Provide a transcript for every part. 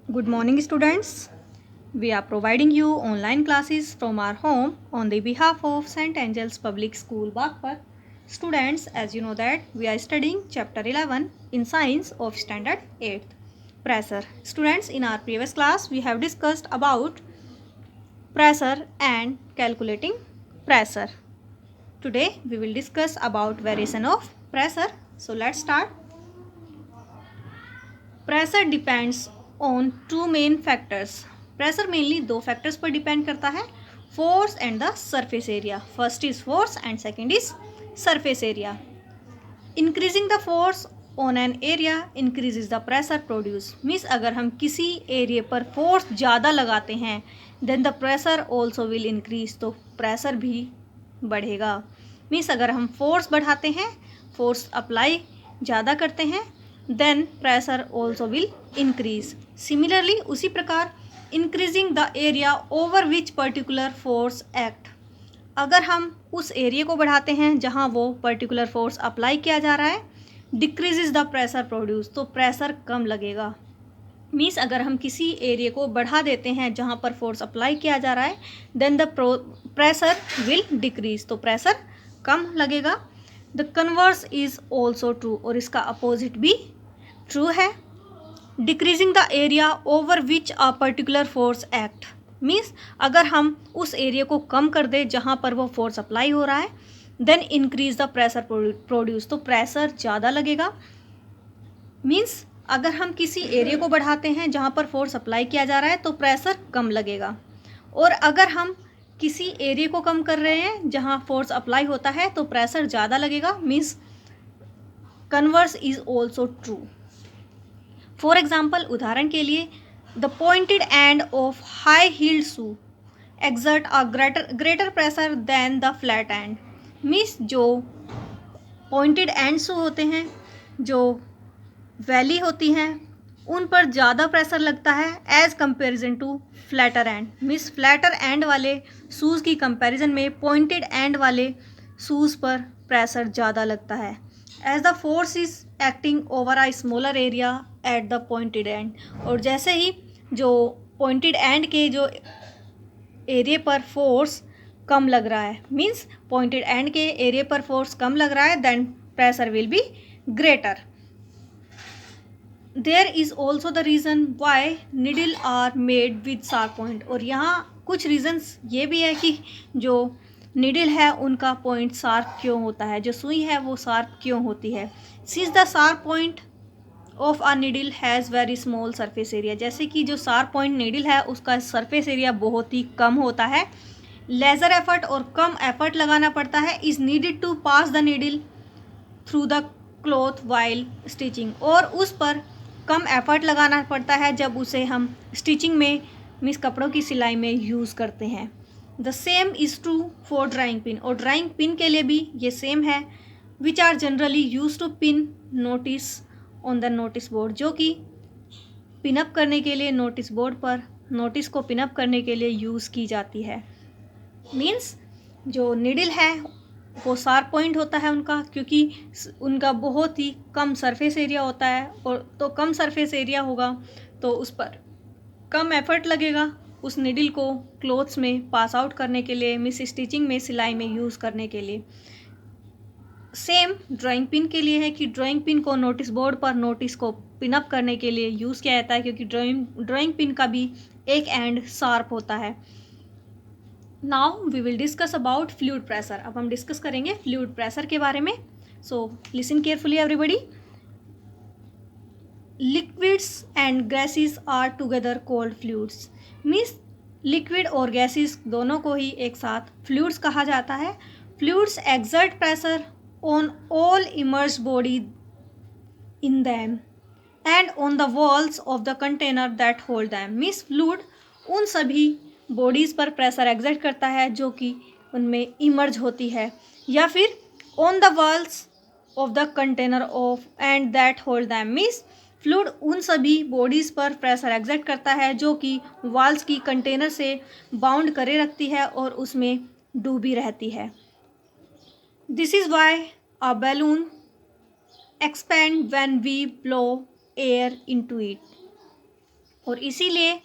Good morning, students. We are providing you online classes from our home on the behalf of St. Angel's Public School, Bagpat. Students, as you know that we are studying chapter 11 in science of standard 8th. Pressure. Students, in our previous class we have discussed about pressure and calculating pressure. Today we will discuss about variation of pressure. So let's start. Pressure depends on two main factors. Pressure mainly दो factors पर depend करता है, force and the surface area. First is force and second is surface area. Increasing the force on an area increases the pressure produce. Means अगर हम किसी area पर force ज़्यादा लगाते हैं then the pressure also will increase, तो pressure भी बढ़ेगा. मीन्स अगर हम फोर्स बढ़ाते हैं, फोर्स अप्लाई ज़्यादा करते हैं, then pressure also will increase. Similarly उसी प्रकार increasing the area over which particular force act. अगर हम उस एरिया को बढ़ाते हैं जहां वो पर्टिकुलर फोर्स अप्लाई किया जा रहा है, डिक्रीजेज द प्रेशर प्रोड्यूस, तो प्रेशर कम लगेगा. मीन्स अगर हम किसी एरिया को बढ़ा देते हैं जहां पर फोर्स अप्लाई किया जा रहा है then the pressure will decrease, तो प्रेशर कम लगेगा. The converse is also true, और इसका अपोजिट भी ट्रू है. Decreasing the area over which a particular force act. Means अगर हम उस एरिया को कम कर दें जहाँ पर वो फोर्स अप्लाई हो रहा है then increase the pressure produce, तो प्रेशर ज़्यादा लगेगा. मीन्स अगर हम किसी एरिया को बढ़ाते हैं जहाँ पर फोर्स अप्लाई किया जा रहा है तो प्रेशर कम लगेगा, और अगर हम किसी एरिया को कम कर रहे हैं जहाँ फोर्स अप्लाई होता है तो प्रेशर ज़्यादा लगेगा. Means converse is also true. For example, उदाहरण के लिए, the pointed end of high heeled shoe exert a greater pressure than the flat end. Means जो पॉइंटेड एंड शू होते हैं, जो वैली होती हैं, उन पर ज़्यादा प्रेशर लगता है as comparison to flatter end. Means flatter end वाले शूज़ की कंपैरिजन में पॉइंटेड एंड वाले शूज़ पर प्रेशर ज़्यादा लगता है as the force is acting over a smaller area at the pointed end. और जैसे ही जो पॉइंटेड एंड के जो एरिया पर फोर्स कम लग रहा है, मीन्स पॉइंटेड एंड के एरिया पर फोर्स कम लग रहा है, then pressure will be greater. There is also the reason why needle are made with sharp point. और यहाँ कुछ रीजन्स ये भी है कि जो निडल है उनका पॉइंट शार्प क्यों होता है, जो सुई है वो शार्प क्यों होती है. Since the sharp point of a needle has very small surface area. जैसे कि जो शार्प पॉइंट निडल है उसका सरफेस एरिया बहुत ही कम होता है. लेज़र एफर्ट, और कम एफर्ट लगाना पड़ता है, is needed to pass the needle through the cloth while stitching. और उस पर कम एफर्ट लगाना पड़ता है जब उसे हम स्टिचिंग में, मीन्स कपड़ों की सिलाई में यूज़ करते हैं. The same is true for drawing pin. और ड्राइंग पिन के लिए भी ये सेम है. Which are generally use to pin notice on the notice board. जो कि पिनअप करने के लिए नोटिस बोर्ड पर नोटिस को पिनअप करने के लिए यूज़ की जाती है. मीन्स जो निडल है वो शार्प पॉइंट होता है उनका, क्योंकि उनका बहुत ही कम सरफेस एरिया होता है, और तो कम सरफेस एरिया होगा तो उस पर कम एफर्ट लगेगा उस निडल को क्लोथ्स में पास आउट करने के लिए, मिस स्टिचिंग में, सिलाई में यूज़ करने के लिए. सेम ड्राइंग पिन के लिए है कि ड्राइंग पिन को नोटिस बोर्ड पर नोटिस को पिनअप करने के लिए यूज़ किया जाता है, क्योंकि ड्राइंग पिन का भी एक एंड शार्प होता है. Now we will discuss about fluid pressure. अब हम डिस्कस करेंगे फ्लूइड प्रेशर के बारे में. So listen carefully everybody. Liquids and gases are together called fluids. Means liquid और गैसेस दोनों को ही एक साथ फ्लूइड्स कहा जाता है. Fluids exert pressure on all immersed body in them and on the walls of the container that hold them. Means fluid उन सभी बॉडीज़ पर प्रेशर एक्सर्ट करता है जो कि उनमें इमर्ज होती है, या फिर on the walls of the container of and that hold them. Means fluid उन सभी बॉडीज़ पर प्रेशर एक्सर्ट करता है जो कि वॉल्स की कंटेनर से बाउंड करे रखती है और उसमें डूबी रहती है. This is why a balloon expand when we blow air into it. और इसीलिए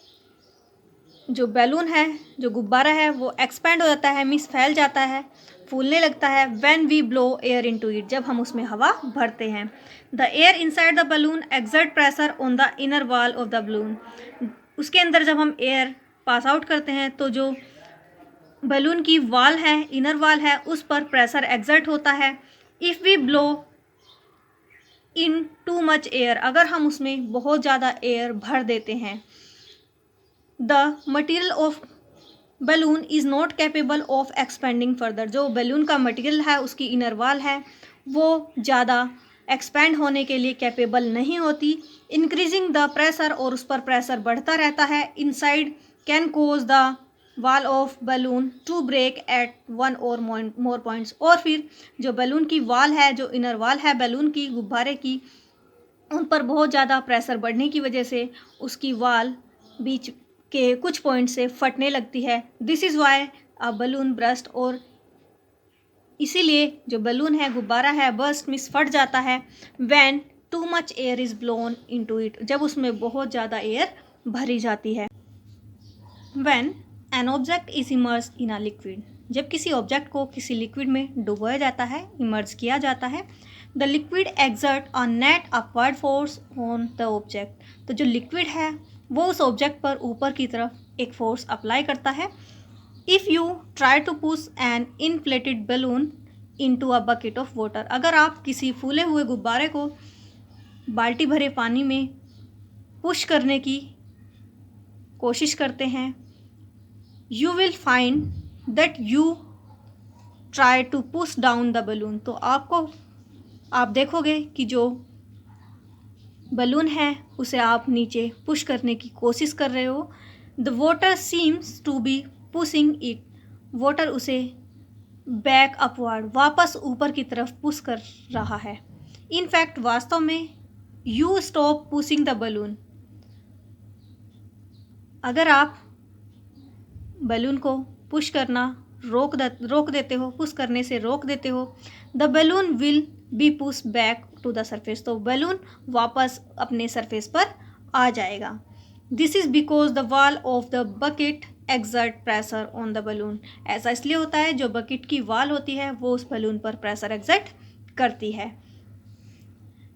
जो बैलून है, जो गुब्बारा है, वो एक्सपैंड हो जाता है, मीन्स फैल जाता है, फूलने लगता है when we blow air into it, जब हम उसमें हवा भरते हैं। The air inside the balloon exert pressure on the inner wall of the balloon. उसके अंदर जब हम एयर पास आउट करते हैं तो जो बलून की वॉल है, इनर वॉल है, उस पर प्रेशर एक्सर्ट होता है। If we blow in too much air, अगर हम उसमें बहुत ज़्यादा एयर भर देते हैं, the material of balloon is not capable of expanding further, जो बलून का मटेरियल है, उसकी इनर वॉल है, वो ज़्यादा एक्सपैंड होने के लिए कैपेबल नहीं होती। इंक्रीजिंग द प्रेशर, और उस पर प्रेशर बढ़ता रहता है, inside can cause the wall of balloon to break at one or more points. और फिर जो बलून की वॉल है, जो इनर वॉल है बलून की, गुब्बारे की, उन पर बहुत ज़्यादा प्रेशर बढ़ने की वजह से उसकी वॉल बीच के कुछ पॉइंट से फटने लगती है। This is why a balloon burst, और इसीलिए जो बलून है, गुब्बारा है, बर्स्ट मीन्स फट जाता है when to much air is blown into it, जब उसमें बहुत ज़्यादा एयर भरी जाती है। When an object is immerse in a liquid, जब किसी ऑब्जेक्ट को किसी लिक्विड में डुबोया जाता है, इमर्ज किया जाता है, the liquid exert a net upward force on the object, तो जो लिक्विड है वो उस ऑब्जेक्ट पर ऊपर की तरफ एक फोर्स अप्लाई करता है। If you try to push an inflated balloon into a bucket of water, अगर आप किसी फूले हुए गुब्बारे को बाल्टी भरे पानी में पुश करने की कोशिश करते हैं, you will find that you try to push down the balloon, तो आप देखोगे कि जो बलून है उसे आप नीचे पुश करने की कोशिश कर रहे हो। The water seems to be pushing it, water उसे बैक अपवर्ड, वापस ऊपर की तरफ पुश कर रहा है। इनफैक्ट वास्तव में you stop pushing the balloon, अगर आप बलून को पुश करना रोक देते हो, पुश करने से रोक देते हो, the balloon will be push back to the surface, तो बलून वापस अपने सरफेस पर आ जाएगा। This is because the wall of the bucket exert pressure on the balloon, ऐसा इसलिए होता है जो बकेट की वॉल होती है वो उस बलून पर प्रेशर एक्सर्ट करती है।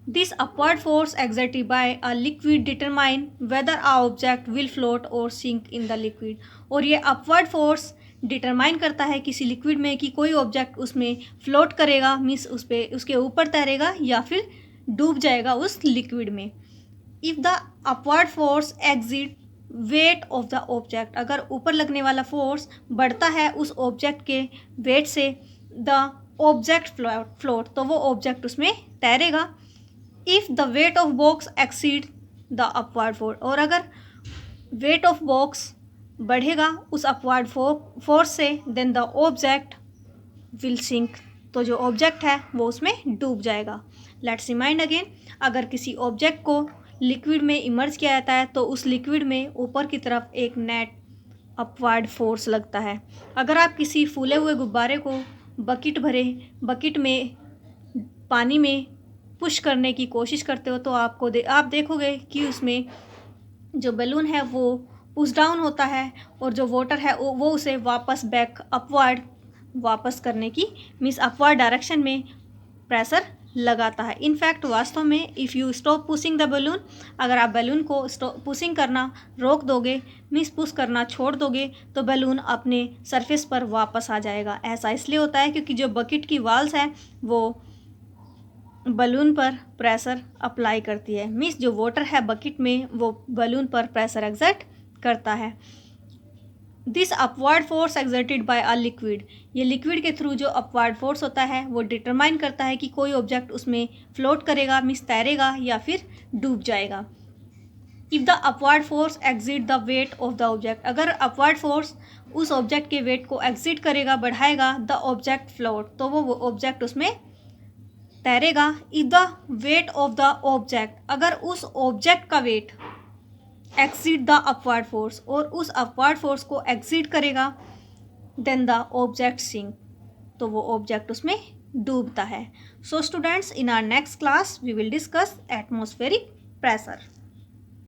This upward force exerted by a liquid determine whether a object will float or sink in the liquid, और ये अपवर्ड फोर्स डिटरमाइन करता है किसी लिक्विड में कि कोई ऑब्जेक्ट उसमें फ्लोट करेगा, मीन्स उस पर उसके ऊपर तैरेगा या फिर डूब जाएगा उस लिक्विड में। If the upward force exceed wait of the object, अगर ऊपर लगने वाला फोर्स बढ़ता है उस ऑब्जेक्ट के वेट से, द ऑब्जेक्ट फ्लोट, तो वो ऑब्जेक्ट उसमें तैरेगा। If the weight of box exceed the upward force, और अगर वेट ऑफ बॉक्स बढ़ेगा उस अपवर्ड फोर्स से, then the object will sink, तो जो ऑब्जेक्ट है वो उसमें डूब जाएगा। लेट्स रिमाइंड अगेन, अगर किसी ऑब्जेक्ट को लिक्विड में इमर्ज किया जाता है तो उस लिक्विड में ऊपर की तरफ एक नेट अपवर्ड फोर्स लगता है। अगर आप किसी फूले हुए गुब्बारे को बकेट में पानी में पुश करने की कोशिश करते हो तो आप देखोगे कि उसमें जो बलून है वो पुश डाउन होता है, और जो वाटर है वो उसे वापस बैक अपवर्ड वापस करने की, मीन्स अपवर्ड डायरेक्शन में प्रेशर लगाता है। इनफैक्ट वास्तव में if you stop pushing the balloon, अगर आप बलून को पुशिंग करना रोक दोगे, मीन्स पुश करना छोड़ दोगे, तो बलून अपने सरफेस पर वापस आ जाएगा। ऐसा इसलिए होता है क्योंकि जो बकेट की वॉल्स हैं वो बलून पर प्रेशर अप्लाई करती है, मीन्स जो वाटर है बकेट में वो बलून पर प्रेशर एक्सर्ट करता है। This upward force exerted by a liquid, ये लिक्विड के थ्रू जो अपवर्ड फोर्स होता है वो डिटरमाइन करता है कि कोई ऑब्जेक्ट उसमें फ्लोट करेगा, मीन्स तैरेगा या फिर डूब जाएगा। If the upward force exceed the weight of the object, अगर अपवर्ड फोर्स उस ऑब्जेक्ट के वेट को एक्सीड करेगा, बढ़ाएगा, द ऑब्जेक्ट फ्लोट, तो वो ऑब्जेक्ट उसमें तैरेगा। If the weight of the object, अगर उस ऑब्जेक्ट का weight exceed the upward force, और उस अपवर्ड फोर्स को एक्सीड करेगा, देन द ऑब्जेक्ट सिंक, तो वो ऑब्जेक्ट उसमें डूबता है। So students, in our next class we will discuss atmospheric pressure.